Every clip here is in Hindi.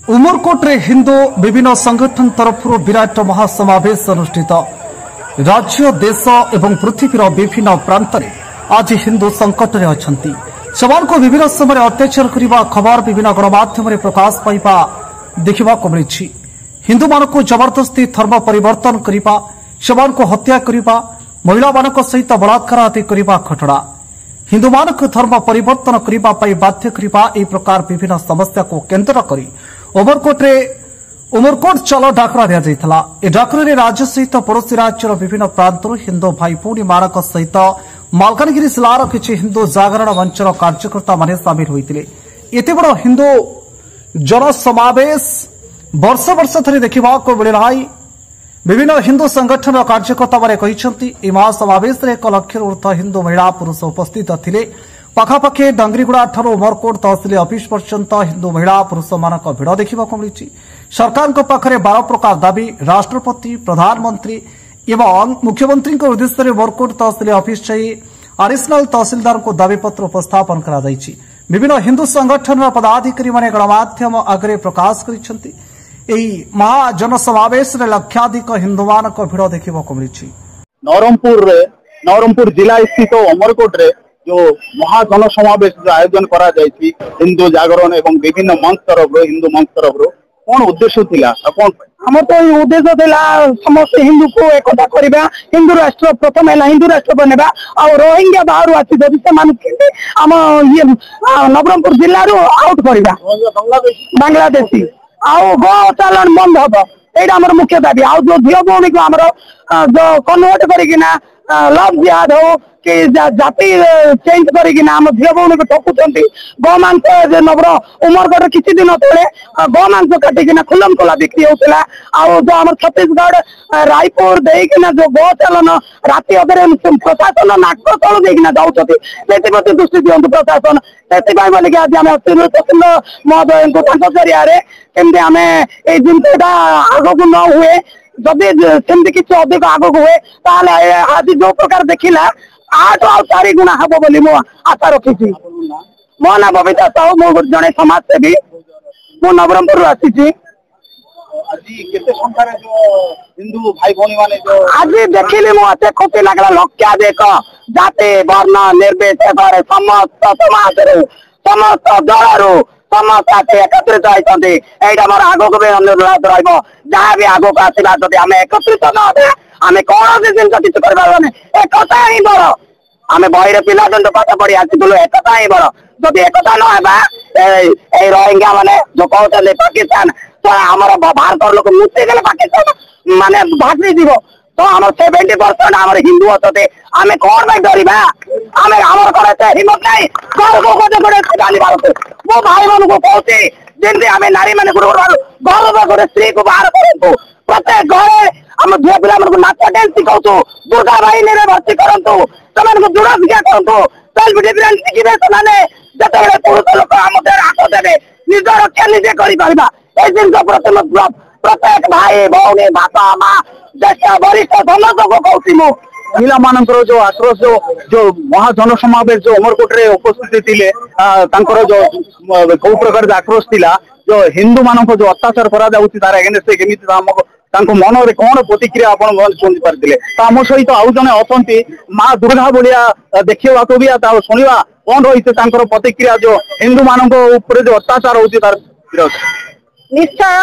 उमरकोटे हिंदू विभिन्न संगठन तरफ विराट महासमावेश अनुष्ठित। राज्य देश एवं पृथ्वीर विभिन्न प्रांत में आज हिंदू संकट में अच्छा समान को विभिन्न समय अत्याचार करने खबर विभिन्न गणमाध्यम प्रकाश पाइबा देखा मिली। हिंदू मान को जबरदस्ती धर्म परिवर्तन करने समान को हत्या करने महिला मान सहित बलात्कार आदि करने घटना हिंदू मान धर्म परिवर्तन करने बाध्य करने प्रकार विभिन्न समस्या को केन्द्र कर उमरकोट चलो डाकरा दिया। ए डाकरे राज्य सहित पड़ोशी राज्यर विभिन्न प्रांतर हिंदू भाई भौणी मान सहित मालकानगिरी जिलार किसी हिंदू जागरण मंचर कार्यकर्ता माने सामिल होते। एते बड़ हिंदू जनसमावेश वर्ष वर्ष धरी देखा मिलना विभिन्न हिंदू संगठन कार्यकर्ता माने महासमावेश एक लक्ष ऊर्ध्व हिंदू महिला पुरुष उपस्थित थिले। पाखापाखि डांगरीगुड़ा ठारू उमरकोट तहसिल ऑफिस पर्यंत हिंदू महिला पुरुष मान भिड़ देखा मिली। सरकार पाखरे 12 प्रकार दाबी राष्ट्रपति प्रधानमंत्री एवं मुख्यमंत्री उद्देश्य उमरकोट तहसिल ऑफिस एडिशनल तहसिलदार को दाबीपत्र उपस्थापन करा विभिन्न हिंदू संगठन पदाधिकारी माने गणमाध्यम आगे प्रकाश कर महाजनसमावेश लक्षाधिक हिंदू मान भिड़ देखा मिली। नवरंगपुर जिला स्थित उमरकोट जो महाजन समावेश आयोजन करा हिंदू जागरण एवं विभिन्न मंच तरफ हिंदू मंच तरफ कौन उद्देश्य थिला आम तो उद्देश्य थिला समस्त हिंदू को एकता करबा हिंदू राष्ट्र प्रथम है हिंदू राष्ट्र बनवा और रोहिंग्या बाहर आसी जदि से मान आम ये नवरंगपुर जिल्ला रो आउट करबा बांग्लादेशी आउ गो चालान बंद हबो एटा हमर मुख्य दाबी आउ जो झियो भौणी को हमर जो कन्वर्ट करिकिना लव जिहाद हो कि जाति चेंज करिकिना हम झियो भौणी को ठकुचंती गोमांस नवर उमरकोट किछि दिन तले गोमांस काटिकिना खुलम कोला बिक्री होतला आउ जो हमर छत्तीसगढ़ रायपुर देकिना जो गो चालन राति अधरे प्रशासन नाक तळ देकिना जाउछथि सेति प्रति दृष्टि दियंतु प्रशासन सेति भाई बोले कि आज हम तहसील महोदय को तांको जरिया रे केमते हमें ए जिनटा आगो को न हुए जदि सेमती किछि अधिक आगो हुए ताले आज जो प्रकार देखिला 8 और 4 गुणा हबो बोली मो आशा रखिछि। मो ना बबिता साहू मो जने समाजसेवी मो नवरंगपुर आसीछि। আজি केते संख्या रे जो हिंदू भाई भौणी माने जो आज देखिले मो अते खुशी लागला लक्षाधिक जाति वर्ण निर्विशेष समस्त समाज रे समस्त दल रो समस्त एकत्रित होइछन्ते एटा मोर आगो को अनुरोध रहइबो जहाँ भी आगो को आसीबा जदि हम एकत्रित न होबे आमे कोन दिन किछ करबाने एकता ही बड़ आमे बहिरे पिला दंड पाठ पढ़ी आसीलु एकता ही बड़ जदि एकता न हेबा ए रोहिंग्या माने जो कहते पाकिस्तान तो हमर भारत लोक मुक्ति गले पाकिस्तान माने भागी दिबो तो हम 70% हमर हिंदू अछते आमे कोन भाई डरिबा आमे हमर करते हिम्मत नाही घर को कोते गाली मारते वो भाई मन को कहते जेंते आमे नारी माने घर घर स्त्री को बाहर करंतु प्रत्येक घरे हम झियो पिला मन को नाच डांस सिखाउतु दुर्गा बाहिनी रे भर्ती करंतु समान को जुड़ा शिक्षा करंतु सेल्फ डिफेंस शिखिबे समाने जतबे पुरुष लोक हम देर हाथ देबे निज रक्षा निजे करि परबा ए जिन प्रथम प्रत्येक भाई भौणी बापा माँ ज्येष्ठ वरिष्ठ समस्त को कहूँ मु महिला मानकर जो आक्रोश जो महाजन समावेश जो उमरकोट रे उपस्थित थिले तांकर जो कोन प्रकार आक्रोश थिला जो हिंदू मानक जो अत्याचार करा जाउछि तार अगेंस्ट से केमिति तांको मन रे कोन प्रतिक्रिया आपण सुनि पारथिले तो आम सहित आउ जने अछंती माँ दुर्गा बलिया देखिबा को भी ता सुनिबा कोन रहिते तांकर प्रतिक्रिया जो हिंदू मानक ऊपर जो अत्याचार होछि तार निश्चय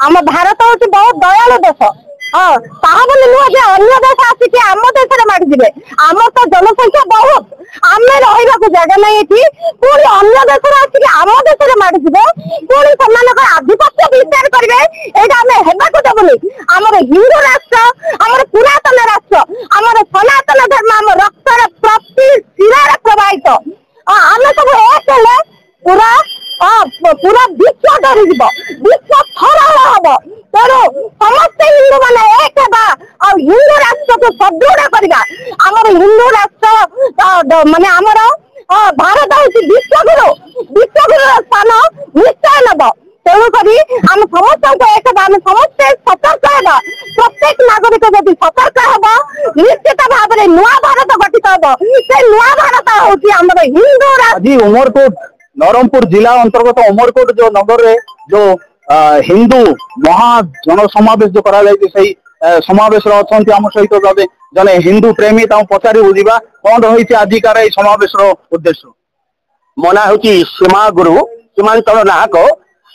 आम भारत हूँ बहुत दयालु देश हाँ ताहा बोली नुह जे अन्य देश आसिक आम देश में माड़िजे आम तो जनसंख्या बहुत आम रहा जगह नहीं थी पुणी अन्य देश आसिक आम देश में माड़िजे पुणी से आधिपत्य विस्तार करेंगे यहाँ आम हेबाक देवनी आमर हिंदू राष्ट्र आमर पुरातन राष्ट्र आमर सनातन धर्म आम रक्तर प्रति शिरार प्रवाहित आम सब एक पूरा पूरा विश्व डर विश्व थरहर हम तेणु समस्त हिंदू मान एक हिंदू राष्ट्र को सुदृढ़ करवा आमर हिंदू राष्ट्र माने आमर भारत हूँ विश्वगुरु स्थान निश्चय नब तेणुक आम समस्त एक आम समस्ते सतर्क होगा प्रत्येक नागरिक जब सतर्क हम निश्चित भाव में नुआ भारत गठित हम से नुआ भारत हूँ आम हिंदू उमरकोट नवरंगपुर जिला अंतर्गत उमरकोट जो नगर रे जो हिंदू महाजन समावेश जो करा समावेश आम सहित जने हिंदू प्रेमी पचारि बुझा कौन रही आजिकार समावेश उद्देश्य। मो ना हूँ सीमा गुरु सीमांचल नाहक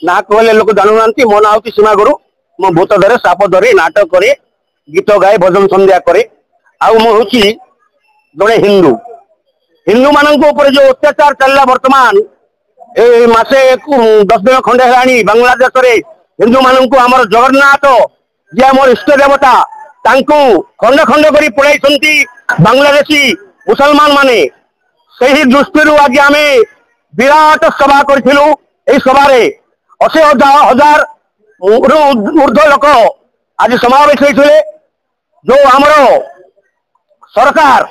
नाहक बोले लोक जानू ना मो ना हूँ सीमा गुरु मो भूत धरे साप धरे नाटक करे गीत गाए भजन संध्या करे हूँ जड़े हिंदू हिंदू मान जो अत्याचार चलला वर्तमान ए मासे 10 दिन खंडे है बांग्लादेश रे हिंदू मान आमर जगन्नाथ जे आम इष्ट देवता खंड खंड कर पड़ाई बांग्लादेशी मुसलमान माने सही दृष्टि आज आम विराट सभा करूँ सभा 80,000 ऊर्ध्व लोक आज समावेश होते जो आमर सरकार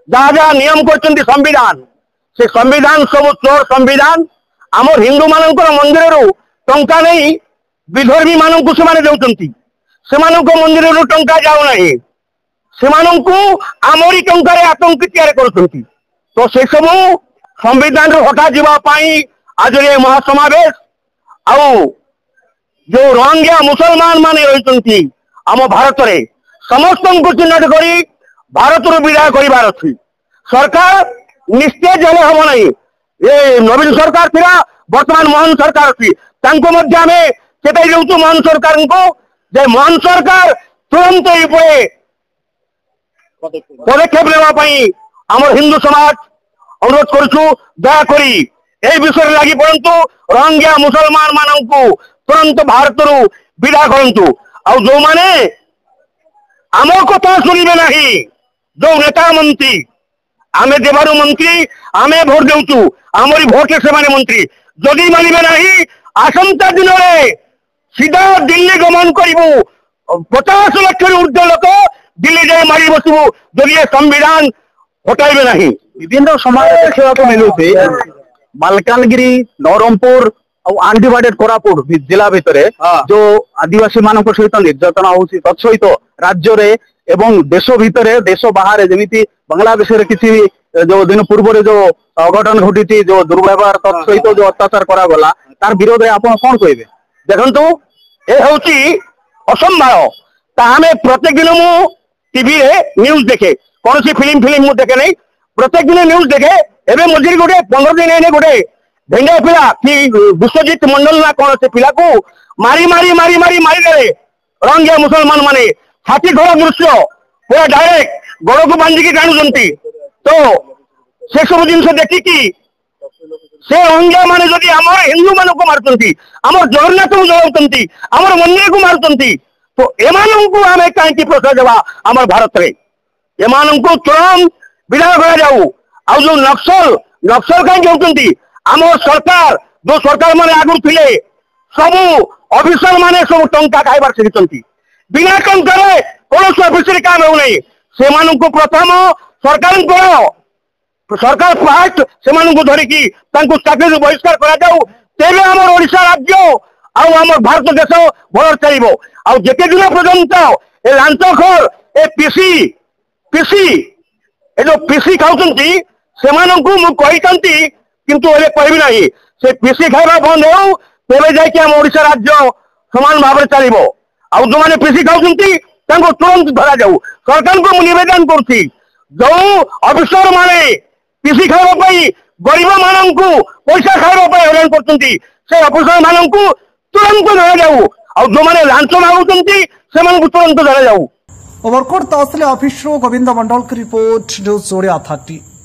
जहाँ जहाँ नियम कर संविधान से संविधान सब चोर संविधान आम हिंदू मान मंदिर टंका नहीं विधर्मी मानू से मंदिर टंका जाऊना से आमरी टंकार आतंकित कर तो से सब संविधान हटा जावाई आज ये महासमावेश आउ जो रोहिंग्या मुसलमान माने रही आम भारत में समस्त को चिन्हट कर भारत विदाय कर सरकार निस्तेज हेले हम ना ये नवीन सरकार थी बर्तमान मोहन सरकार अच्छी आम चेताई दे मोहन सरकार को जे मोहन सरकार तुरंत पदक्षेप लेवाई आम हिंदू समाज अनुरोध करुचु दयाकोरी विषय लगी पड़तु रोहिंग्या मुसलमान मान तुरंत भारत विदा करूँ आउ जो माने आम कथा शुणे ना जो नेता मंत्री आम देवार मंत्री आम भोट देचु आमरी भोट से मंत्री जदि मानवे ना आसंता दिन में सीधा दिल्ली गमन करूँ 50 लाख ऊर्ध्व लोक दिल्ली जाए मारी बसबू जदि संविधान हटाइबे ना विभिन्न समय देखा मिलूचे मालकानगिरी नवरंगपुर आंटीबाड़ी कोरापुट जिला भितर जो आदिवासी मान सहित निर्यातना होती तत्सहित राज्य रे एवं देश भितर देश बाहर जमी बांग्लादेश किसी जो दिन पूर्व जो अघटन घटी जो दुर्व्यवहार तत्सहित जो अत्याचार करागला तार विरोध में आप कौन कहे देखु ये हूँ असंभाव आम प्रत्येक दिन मु टीवी न्यूज देखे कौन सी फिल्म मुझे देखे नहीं प्रत्येक दिन न्यूज देखे एवं मझे गोटे 15 दिन गोटे भेंडिया पिला कि विश्वजीत मंडल ना कौन से पिला को मारी मारी मारी मारी मारी दे रोहिंग्या मुसलमान माने हाथी घोड़ा दृश्य पूरा डायरेक्ट गोड़ को बांधिकी टाणुंट तो से सब जिन देखिकी से रोहिंग्या माने जदि आम हिंदू मान को मारुंट आम जगन्नाथ को जलाउंट आम मंदिर को मारुंट तो एम आम कहीं प्रोत्साह देवा आम भारत में एम तुरंत विदा करा जो नक्सल कहीं होती आम सरकार जो सरकार माने आगु थे सबू ऑफिसर माने सब टंका खाइबार शिखी बिना टंकार कौन ऑफिस काम होना से प्रथम सरकार फास्ट से धरिकी चाकरी बहिष्कार तेरे आम ओडिशा राज्य आम भारत देश भल चलो आते दिन पर्यंत ए लांचखोर ए पीसी ए जो पीसी खाऊँ से किंतु कहबी ना से पीसी खाइबा बंद हो तेरे जाम ओडिशा राज्य समान भाव में चलो जो मैंने पीसी खाऊँ तुरंत धरा जाऊ सरकार को निवेदन करुच्ची जो अफिसर माने पीसी खाइबाई गरीब मान को पैसा खाइबाई हैरान कर अफिसर मान को तुरंत धरा जाऊ जो मैंने लांच मागुंट से तुरंत धरा जाऊ। ओवरकोट तहसिल ऑफिस गोविंद मंडल की रिपोर्ट न्यूज ओडिया 30।